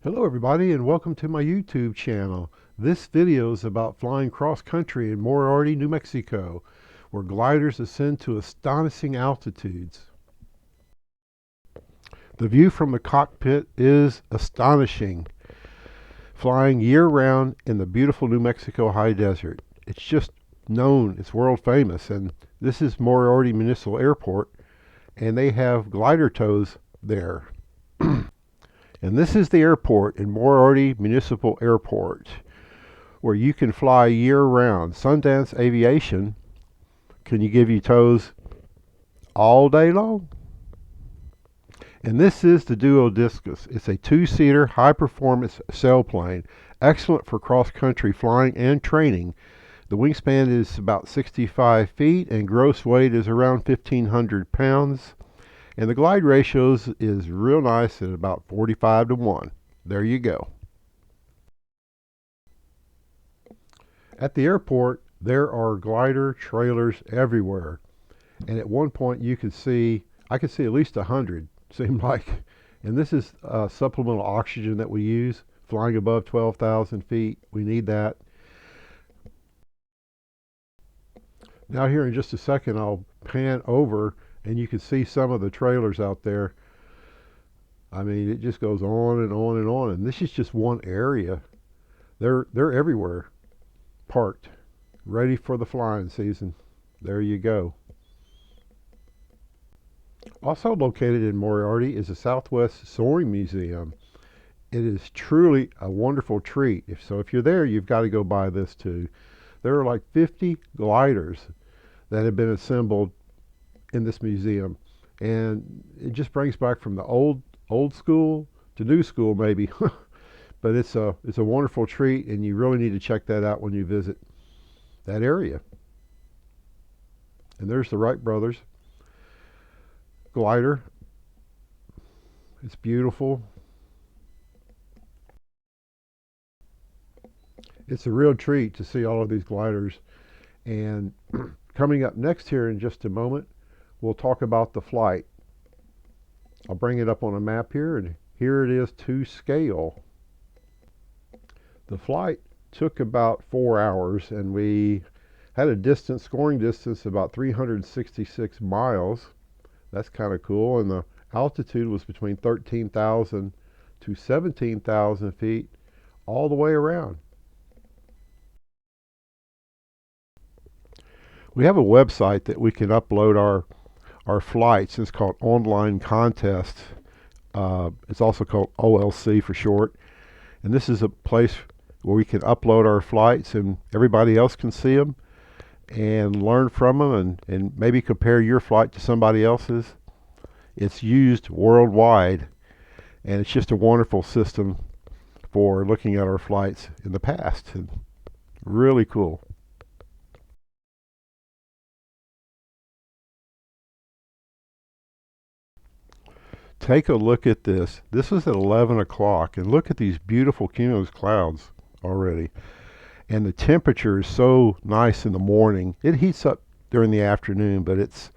Hello everybody and welcome to my YouTube channel. This video is about flying cross-country in Moriarty, New Mexico, where gliders ascend to astonishing altitudes. The view from the cockpit is astonishing, flying year-round in the beautiful New Mexico high desert. It's just known, it's world famous, and this is Moriarty Municipal Airport, and they have glider tows there. And this is the airport in Moriarty Municipal Airport, where you can fly year-round. Sundance Aviation can give you tows all day long. And this is the Duo Discus. It's a two-seater, high-performance sailplane, excellent for cross-country flying and training. The wingspan is about 65 feet, and gross weight is around 1,500 pounds. And the glide ratios is real nice at about 45-1. There you go. At the airport, there are glider trailers everywhere. And at one point I could see at least 100, seemed like. And this is supplemental oxygen that we use, flying above 12,000 feet. We need that. Now here in just a second, I'll pan over and you can see some of the trailers out there. I mean, it just goes on and on and on. And this is just one area. They're everywhere, parked, ready for the flying season. There you go. Also located in Moriarty is the Southwest Soaring Museum. It is truly a wonderful treat. If you're there, you've got to go by this too. There are like 50 gliders that have been assembled in this museum, and it just brings back from the old school to new school maybe. But it's a wonderful treat, and you really need to check that out when you visit that area. And there's the Wright brothers glider. It's beautiful. It's a real treat to see all of these gliders. And coming up next here in just a moment, we'll talk about the flight. I'll bring it up on a map here, and here it is to scale. The flight took about 4 hours, and we had a scoring distance about 366 miles. That's kind of cool, and the altitude was between 13,000 to 17,000 feet all the way around. We have a website that we can upload our flights. It's called Online Contest. It's also called OLC for short. And this is a place where we can upload our flights and everybody else can see them and learn from them and maybe compare your flight to somebody else's. It's used worldwide, and it's just a wonderful system for looking at our flights in the past. And really cool. Take a look at this. This is at 11 o'clock, and look at these beautiful cumulus clouds already. And the temperature is so nice in the morning. It heats up during the afternoon, but it's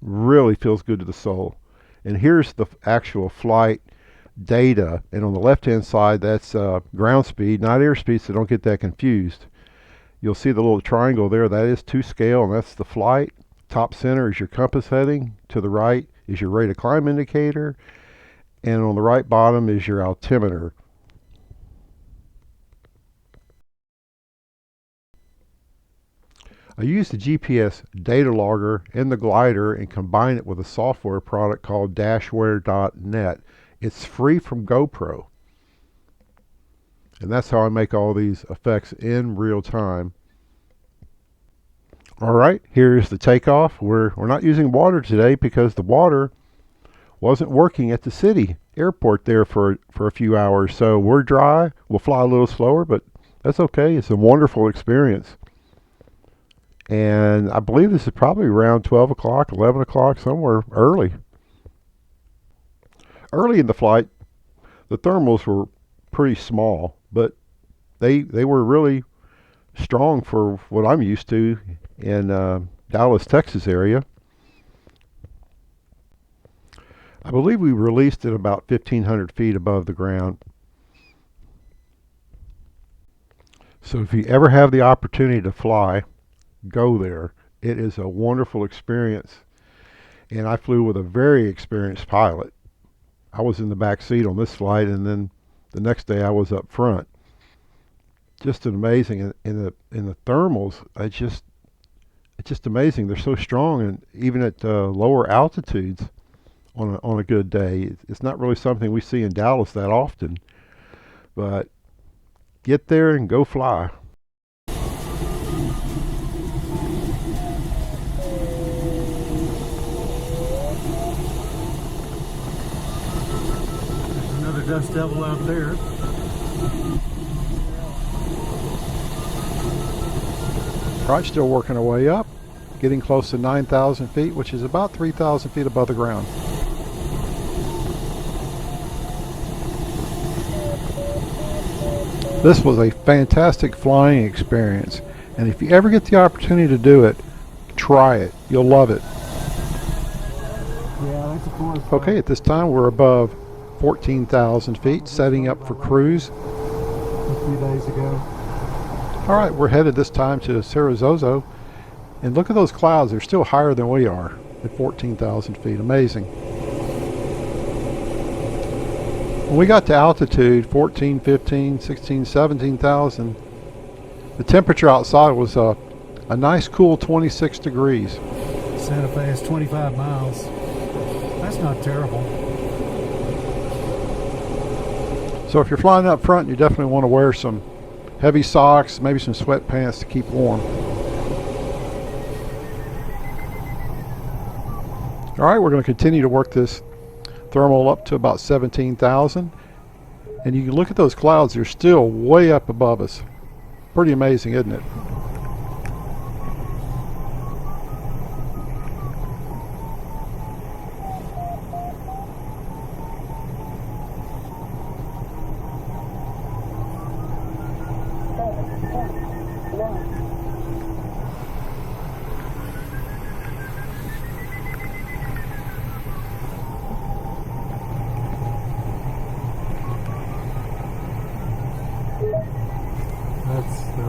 really feels good to the soul. And here's the actual flight data. And on the left-hand side, that's ground speed, not airspeed, so don't get that confused. You'll see the little triangle there. That is to scale, and that's the flight. Top center is your compass heading. To the right is your rate of climb indicator, and on the right bottom is your altimeter. I use the GPS data logger in the glider and combine it with a software product called dashware.net. It's free from GoPro, and that's how I make all these effects in real time. All right, here's the takeoff. We're not using water today because the water wasn't working at the city airport there for a few hours. So we're dry. We'll fly a little slower, but that's okay. It's a wonderful experience. And I believe this is probably around 12 o'clock, 11 o'clock, somewhere early. Early in the flight, the thermals were pretty small, but they were really strong for what I'm used to in Dallas, Texas area. I believe we released at about 1,500 feet above the ground. So if you ever have the opportunity to fly, go there. It is a wonderful experience. And I flew with a very experienced pilot. I was in the back seat on this flight, and then the next day I was up front. Just an amazing. In the thermals, it's just amazing. They're so strong, and even at lower altitudes, on a good day, it's not really something we see in Dallas that often. But get there and go fly. Another dust devil out there. Right, still working our way up, getting close to 9,000 feet, which is about 3,000 feet above the ground. This was a fantastic flying experience, and if you ever get the opportunity to do it, try it. You'll love it. Yeah, that's a course. Okay, at this time we're above 14,000 feet, setting up for cruise. A few days ago. All right, we're headed this time to Sarasota, and look at those clouds. They're still higher than we are at 14,000 feet. Amazing. When we got to altitude, 14, 15, 16, 17,000, the temperature outside was a nice cool 26 degrees. Santa Fe is 25 miles. That's not terrible. So if you're flying up front, you definitely want to wear some heavy socks, maybe some sweatpants to keep warm. All right, we're going to continue to work this thermal up to about 17,000. And you can look at those clouds, they're still way up above us. Pretty amazing, isn't it?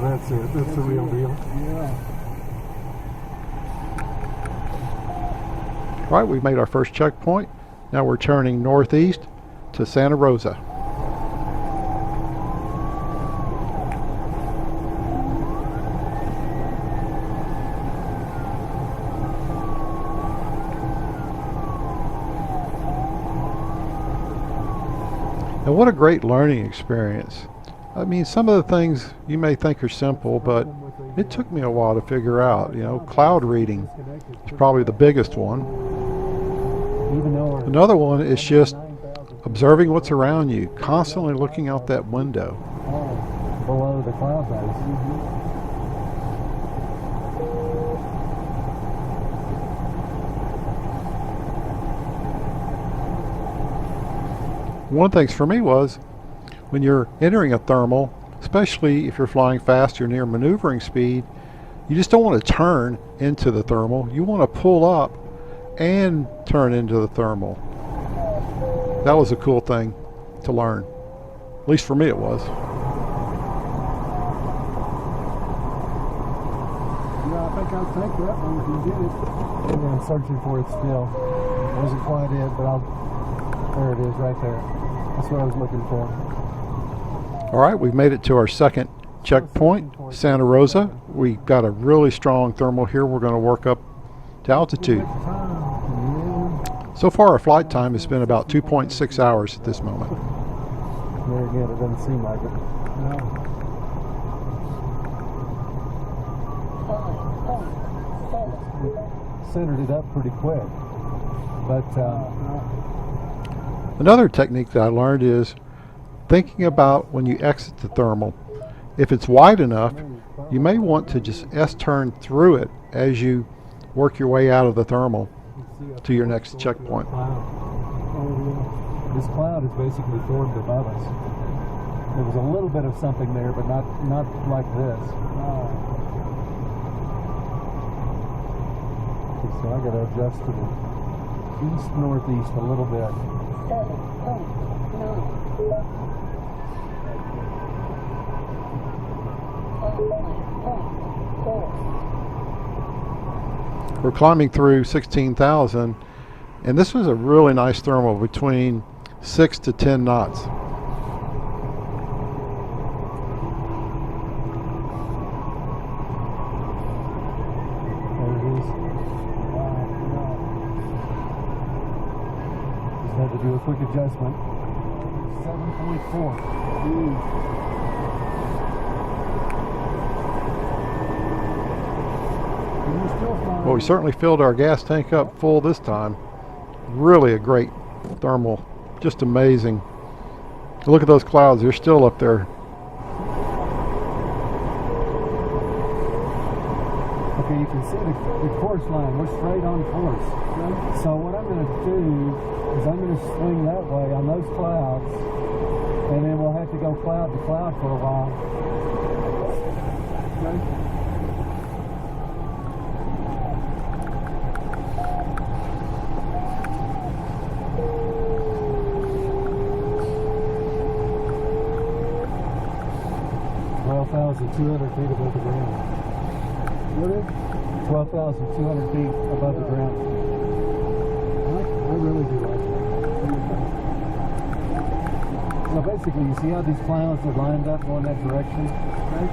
That's it. That's the real deal. Yeah. Right, we've made our first checkpoint. Now we're turning northeast to Santa Rosa. And what a great learning experience. I mean, some of the things you may think are simple, but it took me a while to figure out. You know, cloud reading is probably the biggest one. Another one is just observing what's around you, constantly looking out that window. Below the cloud base. One of the things for me was, when you're entering a thermal, especially if you're flying fast or near maneuvering speed, you just don't want to turn into the thermal. You want to pull up and turn into the thermal. That was a cool thing to learn. At least for me it was. Yeah, I think I'll take that one if you get it. Yeah, I'm searching for it still. Wasn't quite it, but there it is right there. That's what I was looking for. All right, we've made it to our second checkpoint, Santa Rosa. We got a really strong thermal here. We're going to work up to altitude. So far, our flight time has been about 2.6 hours at this moment. There again, it doesn't seem like it. Centered it up pretty quick, but another technique that I learned is thinking about when you exit the thermal. If it's wide enough, you may want to just S-turn through it as you work your way out of the thermal to your next checkpoint. This cloud is basically formed above us. There was a little bit of something there, but not like this. So I got to adjust to the east-northeast a little bit. We're climbing through 16,000, and this was a really nice thermal between 6 to 10 knots. Had to do a quick adjustment. 7.4. Well, we certainly filled our gas tank up full this time. Really a great thermal. Just amazing. Look at those clouds. They're still up there. Okay, you can see the course line. We're straight on course. Okay. So what I'm going to do is I'm going to swing that way on those clouds, and then we'll have to go cloud to cloud for a while. Okay. 12,200 feet above the ground. What is it? 12,200 feet above the ground. I really do like that. Well, basically, you see how these clouds are lined up going that direction, right?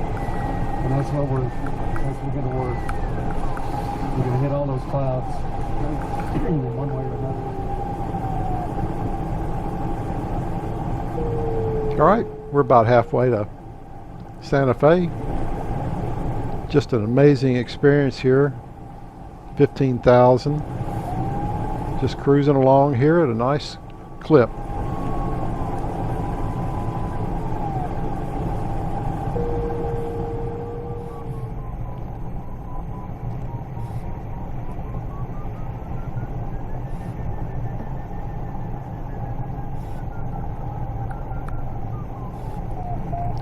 And that's what we're going to work. We're going to hit all those clouds in one way or another. All right, we're about halfway to Santa Fe. Just an amazing experience here. 15,000. Just cruising along here at a nice clip.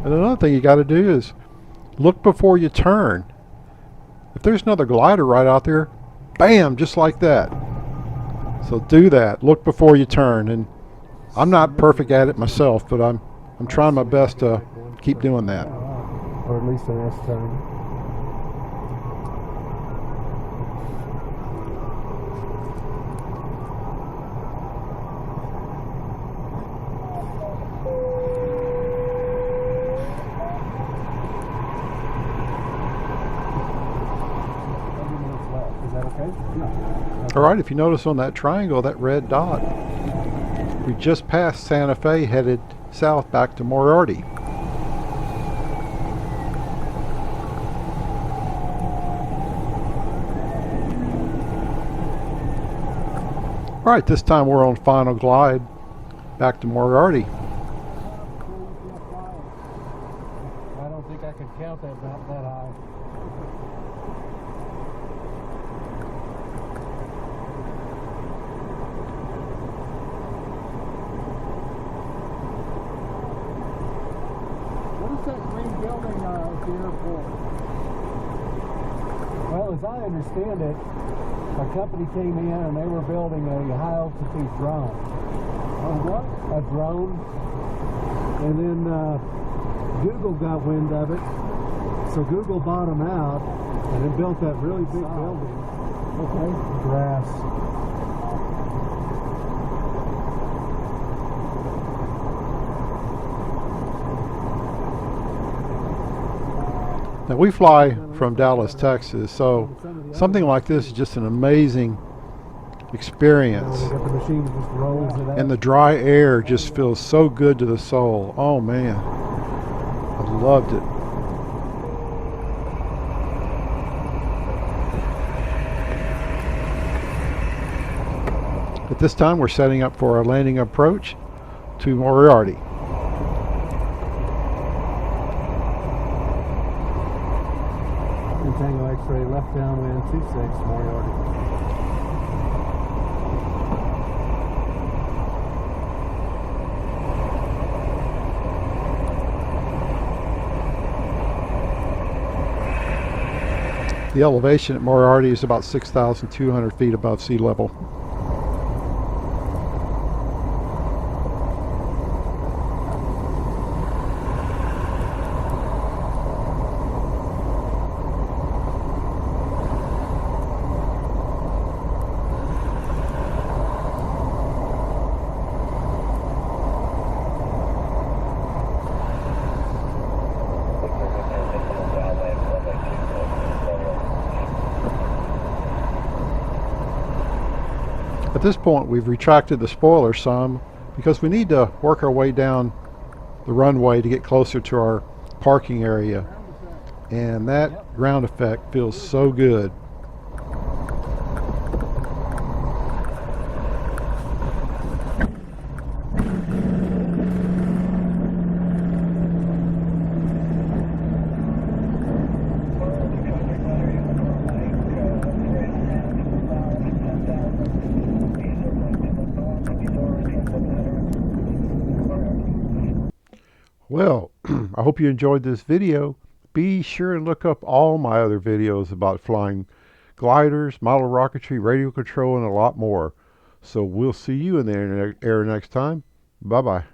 And another thing you got to do is look before you turn. If there's another glider right out there, bam, just like that. So do that. Look before you turn. And I'm not perfect at it myself, but I'm trying my best to keep doing that. Or at least an S turn. All right, if you notice on that triangle, that red dot, we just passed Santa Fe, headed south back to Moriarty. All right, this time we're on final glide back to Moriarty. I don't think I could count that high. Well, as I understand it, a company came in and they were building a high altitude drone. Oh, what? A drone. And then Google got wind of it, so Google bought them out and then built that really big building. Okay. Grass. Now we fly from Dallas, Texas, so something like this is just an amazing experience. And the dry air just feels so good to the soul. Oh man, I loved it. At this time we're setting up for our landing approach to Moriarty. Tango X-ray left downwind 26 Moriarty. The elevation at Moriarty is about 6,200 feet above sea level. this point, we've retracted the spoiler some because we need to work our way down the runway to get closer to our parking area. And that ground effect feels so good. Well, I hope you enjoyed this video. Be sure and look up all my other videos about flying gliders, model rocketry, radio control, and a lot more. So we'll see you in the air next time. Bye-bye.